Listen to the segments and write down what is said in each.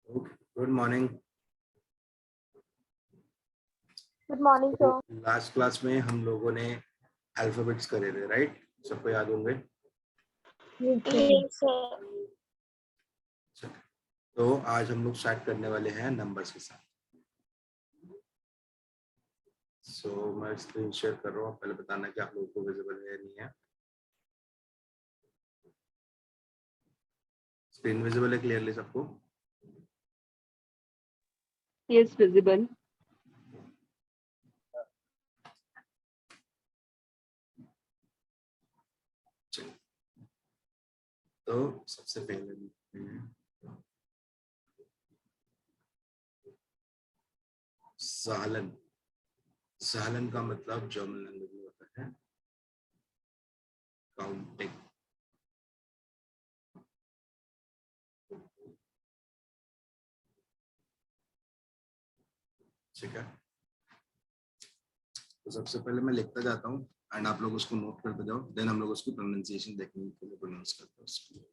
Good morning. Good morning sir. Last class में हम लोगों ने अल्फाबेट्स करे थे, राइट? सबको याद होंगे। Yes sir. तो आज हम लोग स्टार्ट करने वाले हैं नंबर्स के साथ। मैं स्क्रीन शेयर कर रहा हूँ, पहले बताना कि आप लोगों को विजिबल है या नहीं है। स्क्रीन विजिबल है क्लियरली सबको? Yes, visible. तो सबसे पहले लिखते हैं सालन। सालन का मतलब जर्मन लैंग्वेज में होता है काउंटिंग। ठीक है, तो सबसे पहले मैं लिखता जाता हूँ एंड आप लोग उसको नोट करते जाओ, देन हम लोग उसकी प्रोनाउंसिएशन देखने के लिए प्रोनाउंस करते हैं उसको।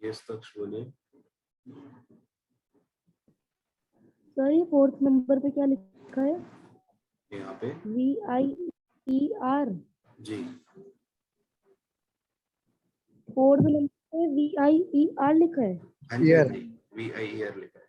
यस तक्ष बोलिए। सर ये 4th नंबर पे क्या लिखा है? यहाँ पे VIER। जी 4th नंबर पे VIER लिखा है। हाँ जी, हाँ जी, VIER लिखा है।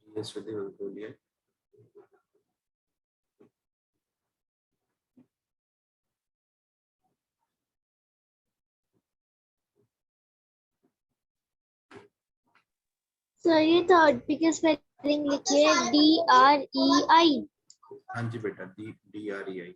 यस श्रुति बोलिए। सर ये थर्ड पी की स्पेलिंग लिखिए DREI। हाँ जी बेटा, DREI।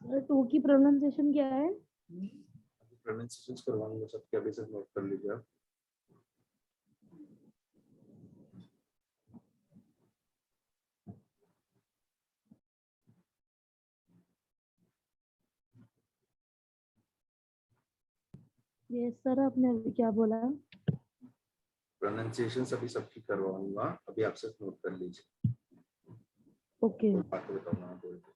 सर 2 की प्रोनाउंसिएशन क्या है? प्रोनाउंसिएशंस करवाऊंगा सबके, अभी से नोट कर लीजिए आप। ये सर आपने अभी क्या बोला? प्रोनाउंसिएशंस अभी सबकी करवाऊंगा, अभी आप सिर्फ नोट कर लीजिए। ओके। बात बताऊंगा मैं बोल के।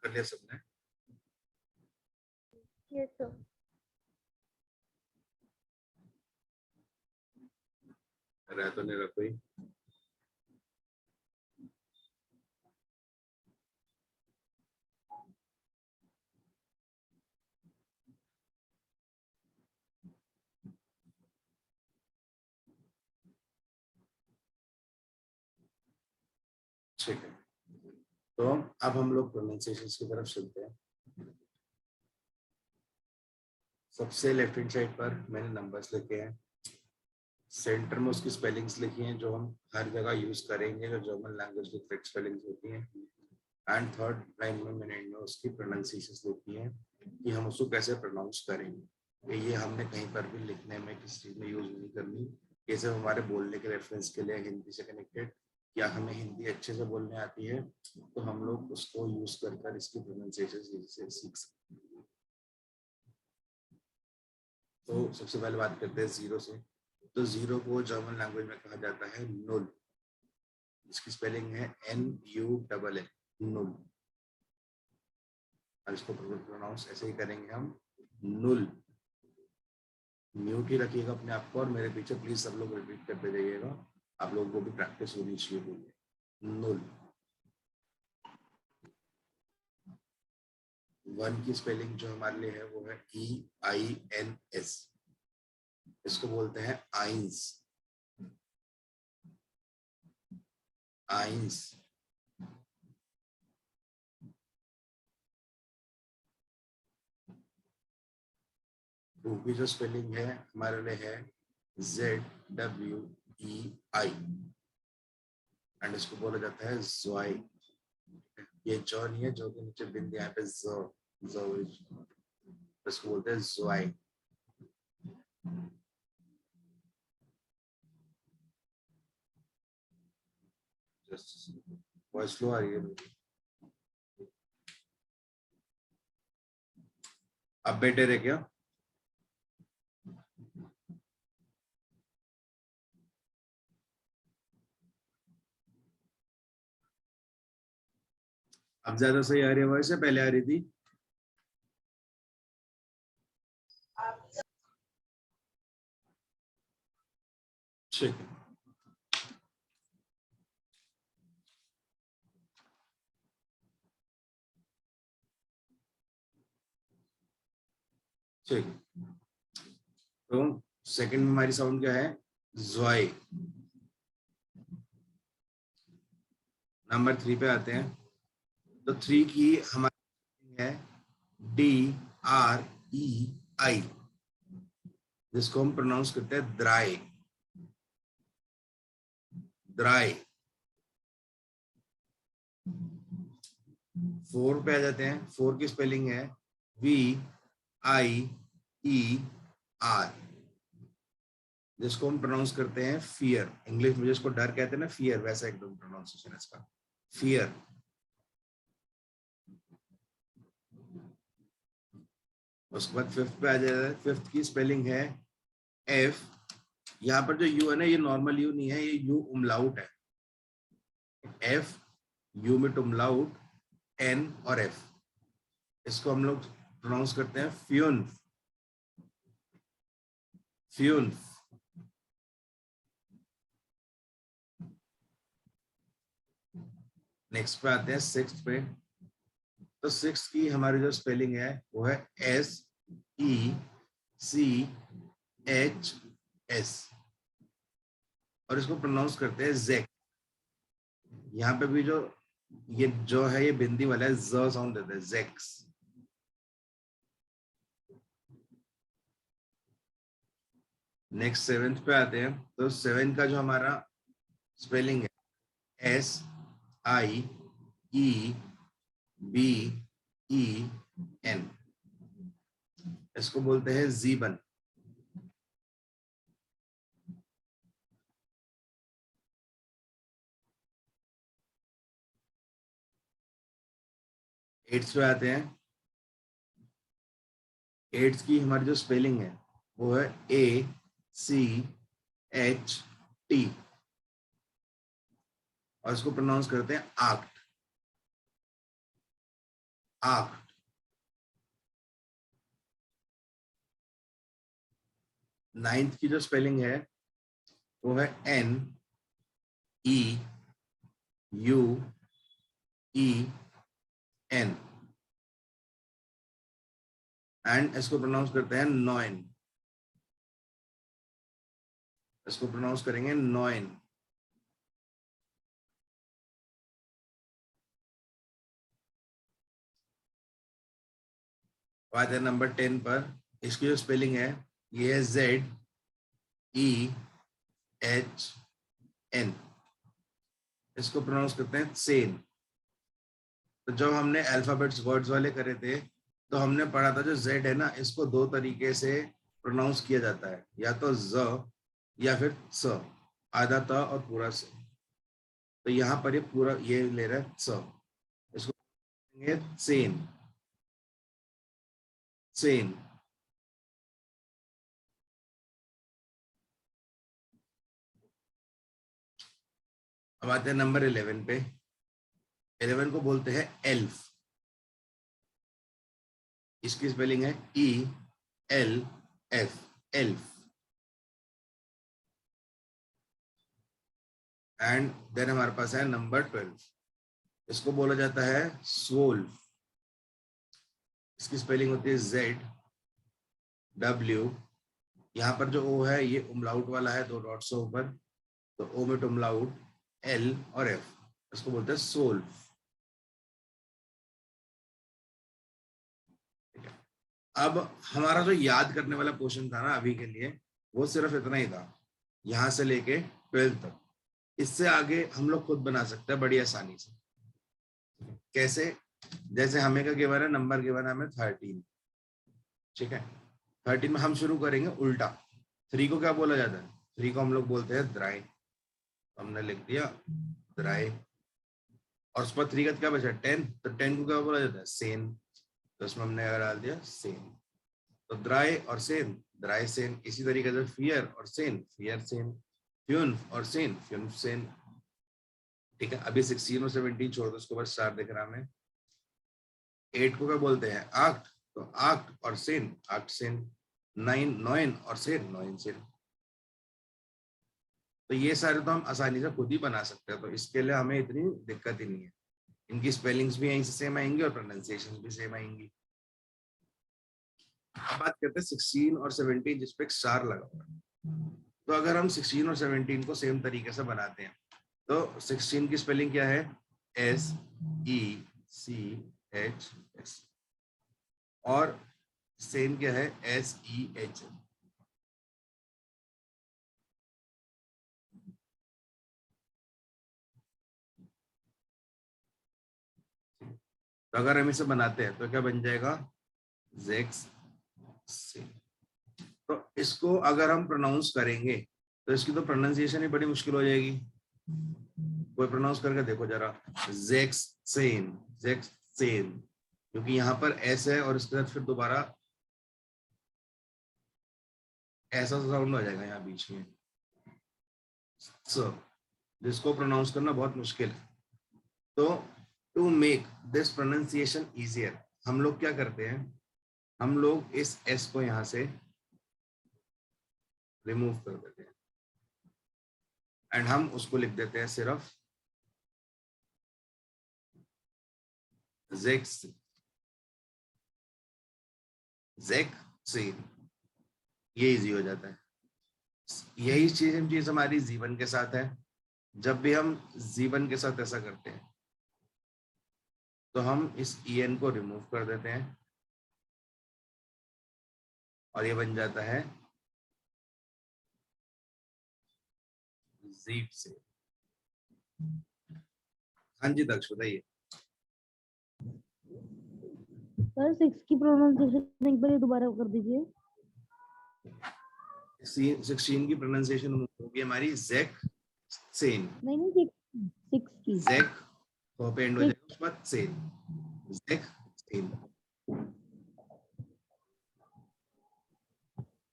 कर लिया सबने? Yes, sir. रह तो नहीं रहा कोई? ठीक है, तो अब हम लोग प्रोनाउंसिएशन की तरफ चलते हैं। सबसे लेफ्ट हैंड साइड पर मैंने नंबर्स लिखे हैं, सेंटर में उसकी स्पेलिंग्स लिखी हैं जो हम हर जगह यूज करेंगे, जो जर्मन लैंग्वेज की करेक्ट स्पेलिंग्स होती हैं। एंड थर्ड लाइन में मैंने इनमें उसकी प्रोनाउंसिएशंस लिखी हैं कि हम उसको कैसे प्रोनाउंस करेंगे। ये हमने कहीं पर भी लिखने में किसी चीज में यूज नहीं करनी। ये सब हमारे बोलने के रेफरेंस के लिए हिंदी से कनेक्टेड, या हमें हिंदी अच्छे से बोलने आती है तो हम लोग उसको यूज कर इसकी प्रोनाउंसिएशन सीख सकते हैं। तो सबसे पहले बात करते हैं जीरो से। तो जीरो को जर्मन लैंग्वेज में कहा जाता है नुल, इसकी स्पेलिंग है NULL, नुल। और इसको प्रोनाउंस ऐसे ही करेंगे हम, नुल। म्यूट ही रखिएगा अपने आप को और मेरे पीछे प्लीज सब लोग रिपीट करते जाइएगा, आप लोगों को भी प्रैक्टिस होनी चाहिए बोलिए नुल। वन की स्पेलिंग जो हमारे लिए है वो है EINS, इसको बोलते हैं आइंस। आइंस। टू की जो स्पेलिंग है हमारे लिए है ZWEI एंड इसको बोला जाता है ज़्वाई। ये जॉ नहीं है, जो के नीचे बिंदी यहाँ पे इसको बोलते हैं ज़्वाई। वॉइस स्लो आ रही है, अब बेटर है क्या? अब ज्यादा सही आ रही है वॉइस, या पहले आ रही थी? ठीक है, ठीक। तो सेकंड में हमारी साउंड क्या है? ज़्वाई। नंबर 3 पे आते हैं। तो 3 की हमारी है DREI, जिसको हम प्रोनाउंस करते हैं द्राई। द्राई। 4 पे आ जाते हैं। 4 की स्पेलिंग है VIER, जिसको हम प्रोनाउंस करते हैं फियर। इंग्लिश में जिसको डर कहते हैं ना, फियर, वैसा एकदम प्रोनाउंसिएशन इसका, फियर। उसके बाद 5th पे आ जाता है। 5th की स्पेलिंग है F। यहाँ पर जो U है ना, ये नॉर्मल U नहीं है, ये U उमलाउट है। F, U में उमलाउट, N और F, इसको हम लोग प्रोनाउंस करते हैं फ्यून्फ। फ्यून्फ। नेक्स्ट पे आते हैं 6th पे। तो 6th की हमारी जो स्पेलिंग है वो है SECHS, और इसको प्रोनाउंस करते हैं जेक। यहाँ पे भी ये जो है ये बिंदी वाला है, ज साउंड देता है, जेक्स। नेक्स्ट 7th पे आते हैं। तो 7 का जो हमारा स्पेलिंग है SIEBEN, इसको बोलते हैं जीबन। एट्थ पे आते हैं। 8th की हमारी जो स्पेलिंग है वो है ACHT, और इसको प्रोनाउंस करते हैं आक्ट। आर्क्ड। नाइन्थ की जो स्पेलिंग है वो है N E U E N and इसको प्रोनाउंस करते हैं नॉइन। इसको प्रोनाउंस करेंगे नॉइन। बात है नंबर 10 पर। इसकी जो स्पेलिंग है ये है ZEHN। इसको प्रोनाउंस करते हैं सेन। तो जब हमने अल्फाबेट्स वर्ड्स वाले करे थे तो हमने पढ़ा था जो Z है ना, इसको दो तरीके से प्रोनाउंस किया जाता है, या तो ज या फिर स, आधा त और पूरा स। तो यहाँ पर ये पूरा ये ले रहा है स। इसको कहेंगे सेन। सेन। अब आते हैं नंबर 11 पे। 11 को बोलते हैं एल्फ। इसकी स्पेलिंग है ELF, एल्फ। एंड देन हमारे पास है नंबर 12। इसको बोला जाता है स्वोल्फ। इसकी स्पेलिंग होती है ZW। यहाँ पर जो O है ये उमलाउट वाला है, दो डॉट्स है ऊपर, तो O में उमलाउट, L और F। इसको बोलते हैं सोल्फ। अब हमारा जो याद करने वाला पोर्शन था ना अभी के लिए, वो सिर्फ इतना ही था, यहाँ से लेके 12 तक। इससे आगे हम लोग खुद बना सकते हैं बड़ी आसानी से। कैसे? जैसे हमें क्या गिवन है, नंबर गिवन है हमें 13, ठीक है। 13 में हम शुरू करेंगे उल्टा। 3 को क्या बोला जाता है? 3 को हम लोग बोलते हैं द्राई। हमने लिख दिया द्राई, और उस पर 3 का क्या बचा? 10। तो 10 को क्या बोला जाता है? सेन। तो उसमें हमने अगर डाल दिया सेन, तो द्राई और सेन, द्राई सेन। इसी तरीके से फियर और सेन, फियर सेन। फ्यून्फ और सेन, फ्यून्फ सेन। ठीक है। अभी 16 और 17 छोड़ दो, उसको बस 4 दिख रहा हमें। 8 को क्या बोलते हैं? आक्ट। तो आक्ट और सेन, आक्ट सेन। 9 नॉइन और सेन, नॉइन सेन। तो ये सारे तो हम आसानी से खुद ही बना सकते हैं, तो इसके लिए हमें इतनी दिक्कत ही नहीं है। इनकी स्पेलिंग्स भी यहीं से सेम आएंगी और प्रोनाउंसिएशन भी सेम आएंगी। अब बात करते हैं 16 और 17 जिसपे एक स्टार लगा हुआ है। तो अगर हम 16 और 17 को सेम तरीके से बनाते हैं, तो 16 की स्पेलिंग क्या है? SECHS। और सेम क्या है? SEH। तो अगर हम इसे बनाते हैं तो क्या बन जाएगा? जेक्स से। तो इसको अगर हम प्रोनाउंस करेंगे तो इसकी तो प्रोनाउंसिएशन ही बड़ी मुश्किल हो जाएगी। कोई प्रोनाउंस करके देखो जरा, जेक्स सेन, जेक्स सेन, क्योंकि यहाँ पर एस है और इसके साथ फिर दोबारा ऐसा साउंड हो जाएगा यहाँ बीच में, जिसको प्रोनाउंस करना बहुत मुश्किल है। तो to make this pronunciation easier हम लोग क्या करते हैं? हम लोग इस एस को यहाँ से रिमूव कर देते हैं एंड हम उसको लिख देते हैं सिर्फ जेक्स, जेक सेन। ये इजी हो जाता है। यही चीज हमारी जीवन के साथ है। जब भी हम जीवन के साथ ऐसा करते हैं तो हम इस EN को रिमूव कर देते हैं और ये बन जाता है जीप से। हाँ जी दक्ष बताइए। सर 6 की प्रोनाउंसिएशन एक बार दोबारा कर दीजिए। 16 की प्रोनाउंसिएशन होगी हमारी जेक सेन। नहीं 6 की जेक तो पे एंड हो जाएगा, उसके बाद सेन, जेक सेन।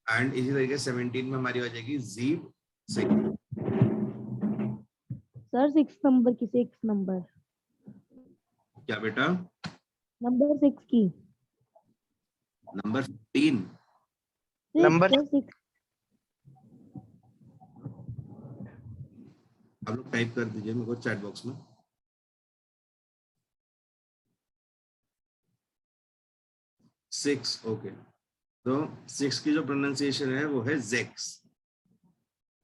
एंड इसी तरीके 17 में हमारी हो जाएगी जीप सेन। सर 6 नंबर की 6 नंबर क्या बेटा? नंबर 6 की नंबर 15 नंबर 6 आप लोग टाइप कर दीजिए मेरे को चैट बॉक्स में। Six, okay. तो 6 की जो प्रोनाउंसिएशन है वो है जेक्स,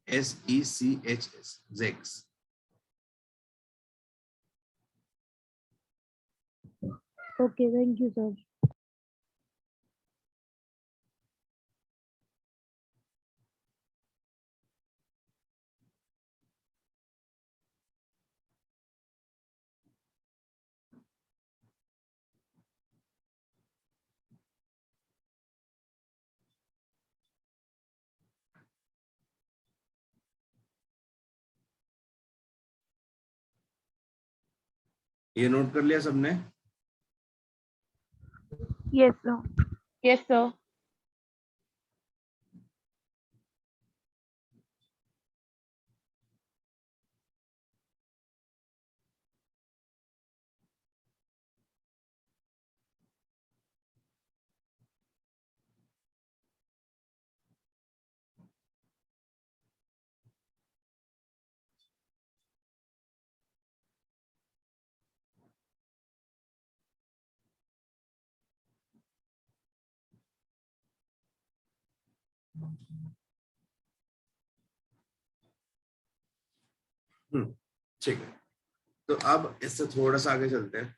SECHS, जेक्स। Okay thank you sir. ये नोट कर लिया सबने? Yes, sir. Yes, sir. ठीक है, तो अब इससे थोड़ा सा आगे चलते हैं।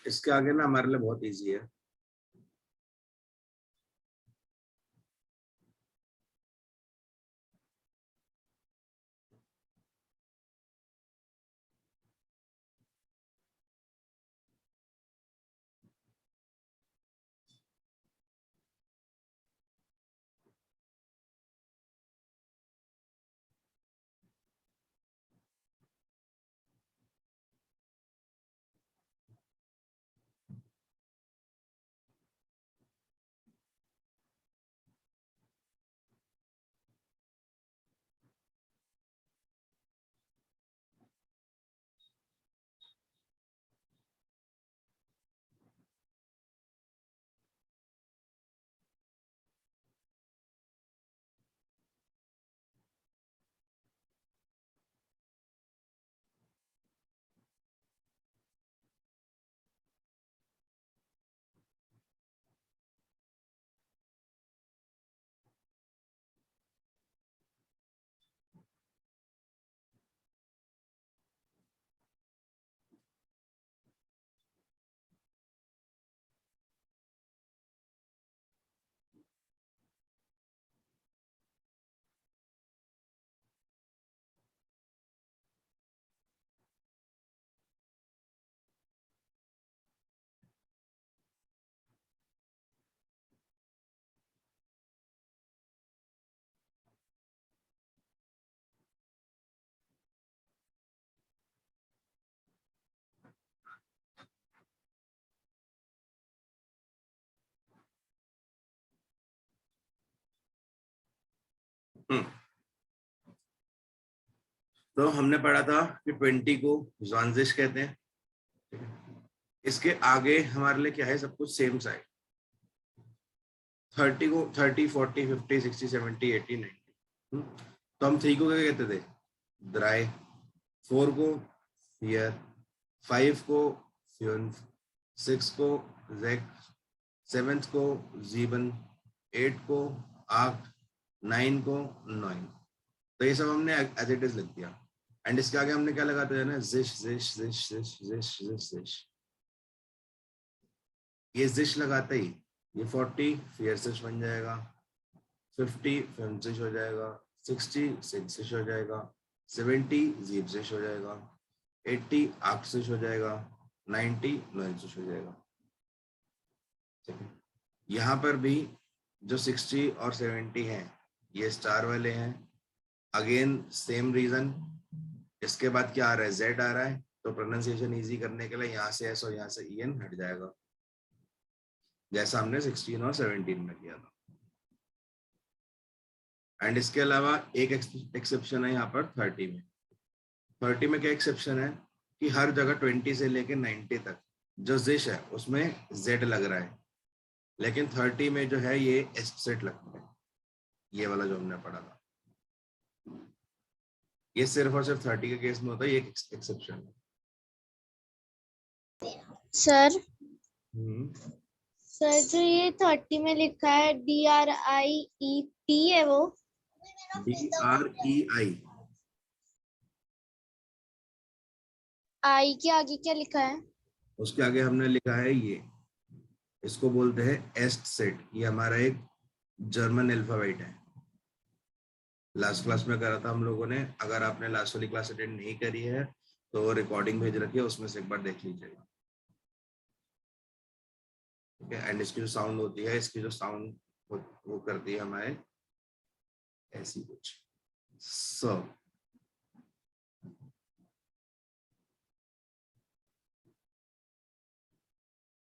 इसके आगे ना हमारे लिए बहुत इजी है। तो हमने पढ़ा था कि 20 को ज़ॉनजिश कहते हैं। इसके आगे हमारे लिए क्या है, सब कुछ सेम साइड। 30 को 30, 40, 50, 60, 70, 80, 90। तो हम 3 को क्या कहते थे? ड्राई। 4 को फियर, 5 को फ्यून, 6 को जैक, 7 को जीबन, 8 को आक्ट, 9 को नॉइन। तो ये सब हमने एज इट इज लिख दिया। एंड इसके आगे हमने क्या लगाते हैं ना, जिश जिश जिश जिश जिश जिश जिश। ये जिश लगाते ही ये 40 फियर जिश बन जाएगा, 50 फिल्म जिश हो जाएगा, 60 सिक्स जिश हो जाएगा, 70 जीप जिश हो जाएगा, 80 आक्ट जिश हो जाएगा, 90 नॉइन जिश हो जाएगा। ठीक है, यहाँ पर भी जो 60 और 70 हैं ये स्टार वाले हैं। Again same reason. इसके बाद क्या आ रहा है, जेड आ रहा है, तो प्रोनाउंसिएशन इजी करने के लिए यहाँ से एस और यहाँ से ईएन हट जाएगा, जैसा हमने 16 और 17 में किया था। एंड इसके अलावा एक एक्सेप्शन है यहाँ पर 30 में। 30 में क्या एक्सेप्शन है कि हर जगह 20 से लेके 90 तक जो जिश है उसमें जेड लग रहा है, लेकिन 30 में जो है ये एस्ट सेट लगता है, ये वाला जो हमने पढ़ा था। ये सिर्फ और सिर्फ 30 के केस में होता है, ये एक एक्सेप्शन है। सर हम्म, सर जो ये 30 में लिखा है DRIET है वो DREI, आई के आगे क्या लिखा है? उसके आगे हमने लिखा है ये, इसको बोलते हैं एस्ट सेट। ये हमारा एक जर्मन अल्फाबेट है, लास्ट क्लास में करा था हम लोगों ने। अगर आपने लास्ट वाली क्लास अटेंड नहीं करी है तो रिकॉर्डिंग भेज रखी है, उसमें से एक बार देख लीजिएगा, ठीक है। एंड इसकी जो साउंड होती है, इसकी जो साउंड वो करती है हमारे ऐसी कुछ सो।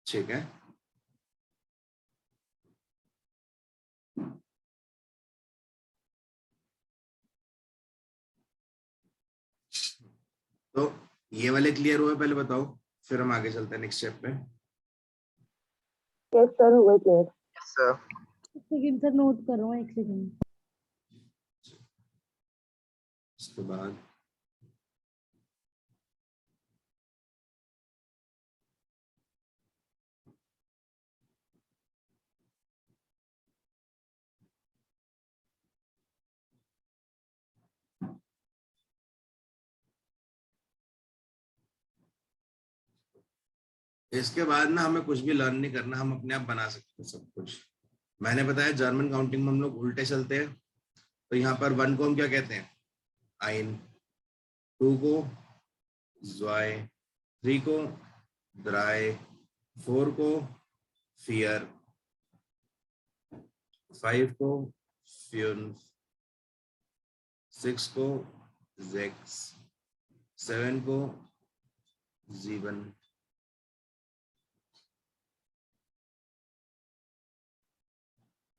ठीक है, तो ये वाले क्लियर हुए पहले बताओ, फिर हम आगे चलते हैं नेक्स्ट स्टेप पे। यस सर, हुआ क्लियर। Yes, sir. एक सेकंड सर, नोट कर रहा हूँ, एक सेकंड। उसके बाद इसके बाद ना हमें कुछ भी लर्न नहीं करना, हम अपने आप बना सकते हैं सब कुछ। मैंने बताया जर्मन काउंटिंग में हम लोग उल्टे चलते हैं, तो यहाँ पर 1 को हम क्या कहते हैं? आइन, 2 को ज़्वाई, 3 को द्राई, 4 को फियर, 5 को फ्यून्फ, 6 को जेक्स, 7 को जीवन,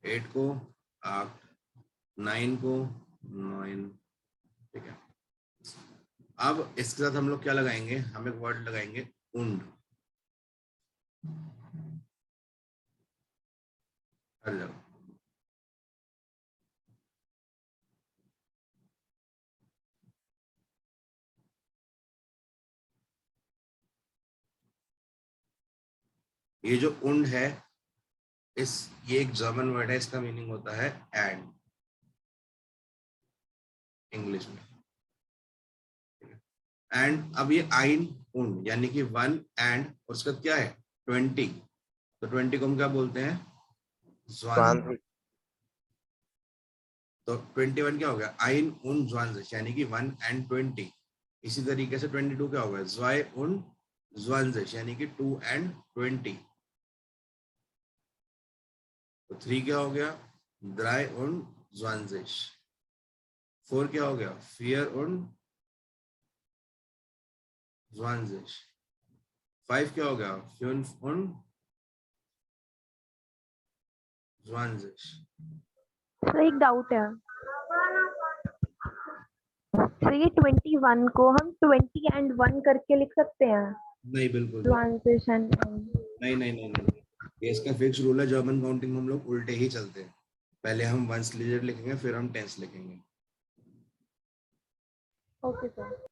8 को 8, 9 को 9, ठीक है। अब इसके साथ हम लोग क्या लगाएंगे? हम एक वर्ड लगाएंगे उंड। हर जगह ये जो उंड है, ये एक जर्मन वर्ड है, इसका मीनिंग होता है एंड, इंग्लिश में। एंड अब ये आइन उंड यानी कि 1 एंड, और उसका क्या है 20, तो 20 को हम क्या बोलते हैं? ज़्वान। Swan. तो 21 क्या हो गया? आइन उन ज़्वान, यानी कि 1 एंड 20। इसी तरीके से 22 क्या होगा? ज़्वाई उन ज़्वान, यानी कि 2 एंड 20। तो 3 क्या हो गया? द्राई उन ज़्वान। 4 क्या हो गया? फियर उन ज़्वान। 5 क्या हो गया? फ्यून्फ उन ज़्वान। सर एक डाउट है। सर ये 21 को हम 20 एंड 1 करके लिख सकते हैं? नहीं, बिल्कुल नहीं। ट्रांजिशन। नहीं नहीं नहीं नहीं, ये इसका फिक्स रूल है। जर्मन काउंटिंग में हम लोग उल्टे ही चलते हैं, पहले हम वंस लीडर लिखेंगे, फिर हम टेंस लिखेंगे। Okay sir.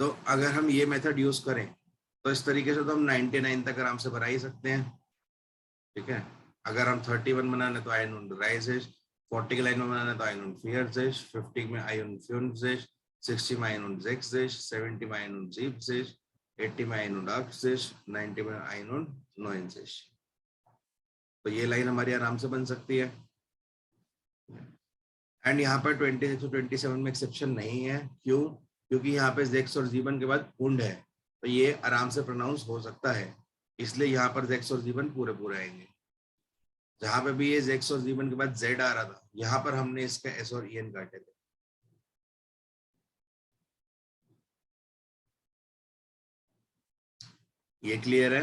तो अगर हम ये मेथड यूज करें तो इस तरीके से तो हम 99 तक आराम से बना ही सकते हैं, ठीक है। अगर हम 31 बनाने तो आइन उन राइज, 40 की लाइन में बनाना तो आइन उन फियर, 50 में आइन उन फ्यून, 60 में आइन उन जेक्स, 70 में आइन उन जीप, 80 में आइन उन आक्स, 90 में आइन उन नोइन। तो ये लाइन हमारी आराम से बन सकती है। एंड यहाँ पर 26 to 27 में एक्सेप्शन नहीं है। क्यों? क्योंकि यहाँ पे जेक्स और जीवन के बाद उंड है, तो ये आराम से प्रोनाउंस हो सकता है, इसलिए यहाँ पर जेक्स और जीवन पूरे पूरे आएंगे। जहां पे भी ये जेक्स और जीवन के बाद जेड आ रहा था, यहाँ पर हमने इसका एस और ईएन काटे थे। ये क्लियर है?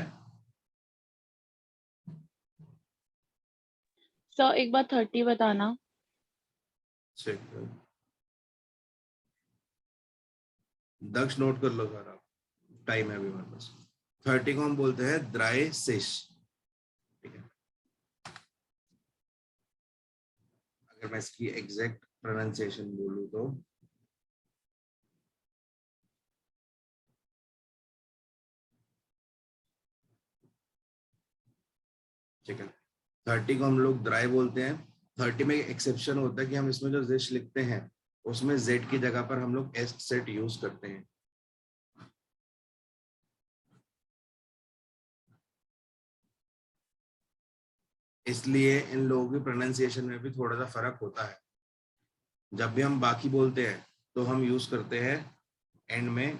सर एक बार 30 बताना। दक्ष नोट कर लो सारा, टाइम है अभी हमारे पास। 30 को हम बोलते हैं द्राय सिश, ठीक है। अगर मैं इसकी एग्जैक्ट प्रोनाउंसिएशन बोलूं तो ठीक है, 30 को हम लोग द्राय बोलते हैं। 30 में एक एक्सेप्शन होता है कि हम इसमें जो जिश लिखते हैं उसमें जेड की जगह पर हम लोग एस सेट यूज करते हैं। इसलिए इन लोगों की प्रोनाउंसिएशन में भी थोड़ा सा फर्क होता है। जब भी हम बाकी बोलते हैं तो हम यूज करते हैं एंड में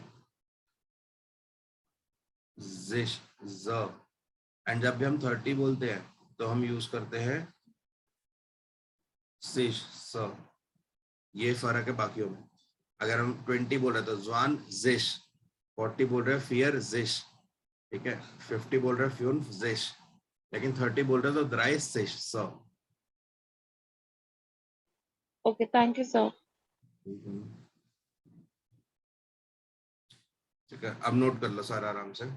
जिश ज, एंड जब भी हम 30 बोलते हैं तो हम यूज करते हैं सिश स। ये फर्क है बाकियों में। अगर हम 20 बोल रहे हैं तो जवान जिश, 40 बोल रहे हैं फियर जिश, ठीक है, 50 बोल रहे हैं फ्यून जिश, लेकिन 30 बोल रहे हैं तो द्राय सिश स। Okay, thank you sir. ठीक है, अब नोट कर लो सारा आराम से।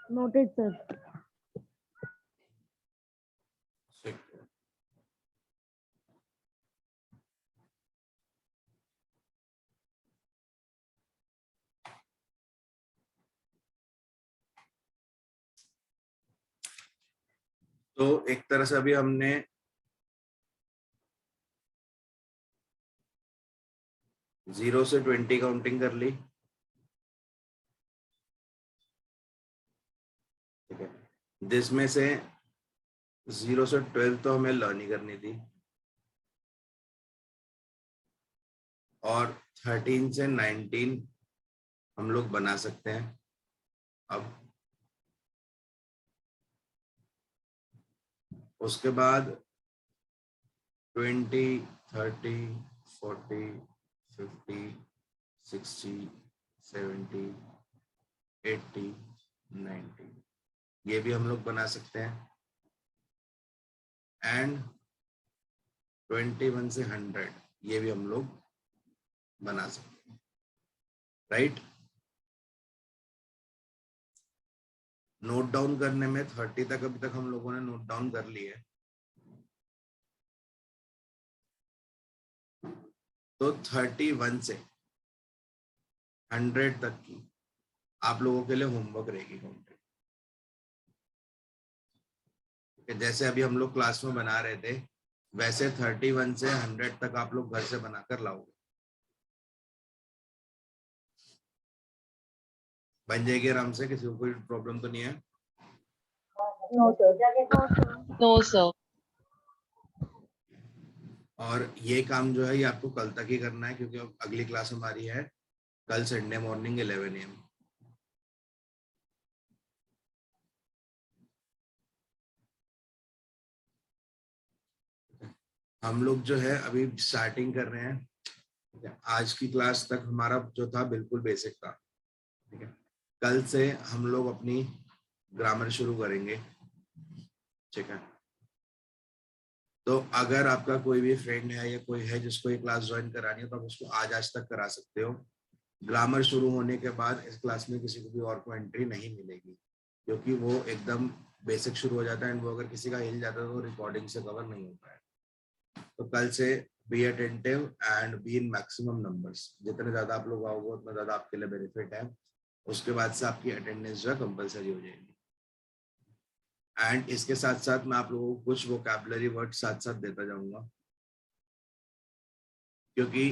Noted, sir. तो एक तरह से अभी हमने जीरो से 20 काउंटिंग कर ली, ठीक है, जिसमें से 0 से 12 तो हमें लर्न ही करनी थी, और 13 से 19 हम लोग बना सकते हैं। अब उसके बाद 20, 30, 40, 50, 60, 70, 80, 90, ये भी हम लोग बना सकते हैं। एंड 21 से 100 ये भी हम लोग बना सकते हैं, राइट। नोट डाउन करने में 30 तक अभी तक हम लोगों ने नोट डाउन कर ली है, तो 31 से 100 तक की आप लोगों के लिए होमवर्क रहेगी कंटेंट। जैसे अभी हम लोग क्लास में बना रहे थे वैसे 31 से 100 तक आप लोग घर से बनाकर लाओगे, बन जाएगी आराम से, किसी को कोई प्रॉब्लम तो नहीं है? No sir. और ये काम जो है ये आपको कल तक ही करना है, क्योंकि अब अगली क्लास हमारी है कल संडे मॉर्निंग 11 AM। हम लोग जो है अभी स्टार्टिंग कर रहे हैं, ठीक है। आज की क्लास तक हमारा जो था बिल्कुल बेसिक था, ठीक है। कल से हम लोग अपनी ग्रामर शुरू करेंगे, ठीक है। तो अगर आपका कोई भी फ्रेंड है या कोई है जिसको ये क्लास ज्वाइन करानी है तो आप उसको आज तक करा सकते हो। ग्रामर शुरू होने के बाद इस क्लास में किसी को भी और को एंट्री नहीं मिलेगी, क्योंकि वो एकदम बेसिक शुरू हो जाता है एंड वो अगर किसी का हिल जाता है तो रिकॉर्डिंग से कवर नहीं होता है। तो कल से be attentive and be in maximum numbers, जितने ज्यादा आप लोग आओगे उतना ज्यादा आपके लिए बेनिफिट है। उसके बाद से आपकी अटेंडेंस जो है कंपलसरी हो जाएगी। एंड इसके साथ साथ मैं आप लोगों को कुछ वोकैबुलरी वर्ड साथ साथ देता जाऊंगा, क्योंकि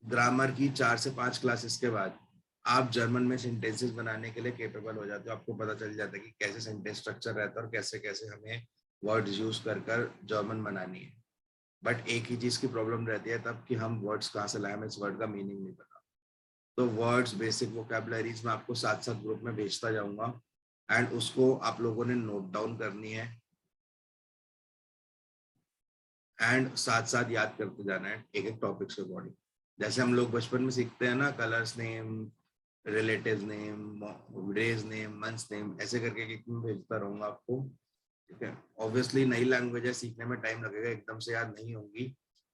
ग्रामर की 4 से 5 क्लासेस के बाद आप जर्मन में सेंटेंसेस बनाने के लिए केपेबल हो जाते हो। आपको पता चल जाता है कि कैसे सेंटेंस स्ट्रक्चर रहता है और कैसे कैसे हमें वर्ड्स यूज कर कर जर्मन बनानी है। बट एक ही चीज की प्रॉब्लम रहती है तब कि हम वर्ड्स कहाँ से लाए, हमें इस वर्ड का मीनिंग नहीं पता। तो वर्ड्स बेसिक वोकैबुलरीज मैं आपको साथ साथ ग्रुप में भेजता जाऊंगा एंड उसको आप लोगों ने नोट डाउन करनी है एंड साथ साथ याद करते जाना है एक एक टॉपिक के अकॉर्डिंग। जैसे हम लोग बचपन में सीखते हैं ना, colours name, relatives name, days name, months name, ऐसे करके एक में भेजता रहूंगा आपको, ठीक है। ऑब्वियसली नई लैंग्वेज है, सीखने में टाइम लगेगा, एकदम से याद नहीं होगी,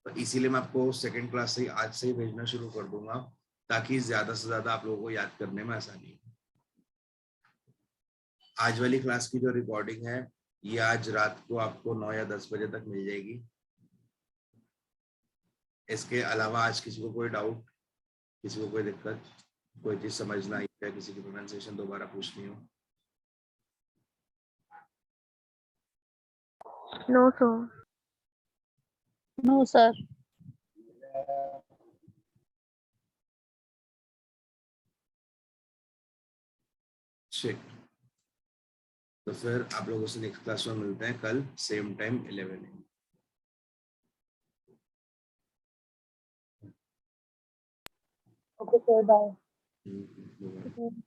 तो इसीलिए मैं आपको सेकंड क्लास से ही आज से ही भेजना शुरू कर दूंगा ताकि ज्यादा से ज्यादा आप लोगों को याद करने में आसानी हो। आज वाली क्लास की जो रिकॉर्डिंग है ये आज रात को आपको 9 या 10 बजे तक मिल जाएगी। इसके अलावा आज किसी को कोई डाउट, किसी को कोई दिक्कत, कोई चीज समझना है, किसी की प्रोनाउंसिएशन दोबारा पूछनी हो? No sir. No sir. ठीक, तो फिर आप लोगों से नेक्स्ट क्लास में मिलते हैं कल same time 11 AM। Okay sir, bye. Hmm,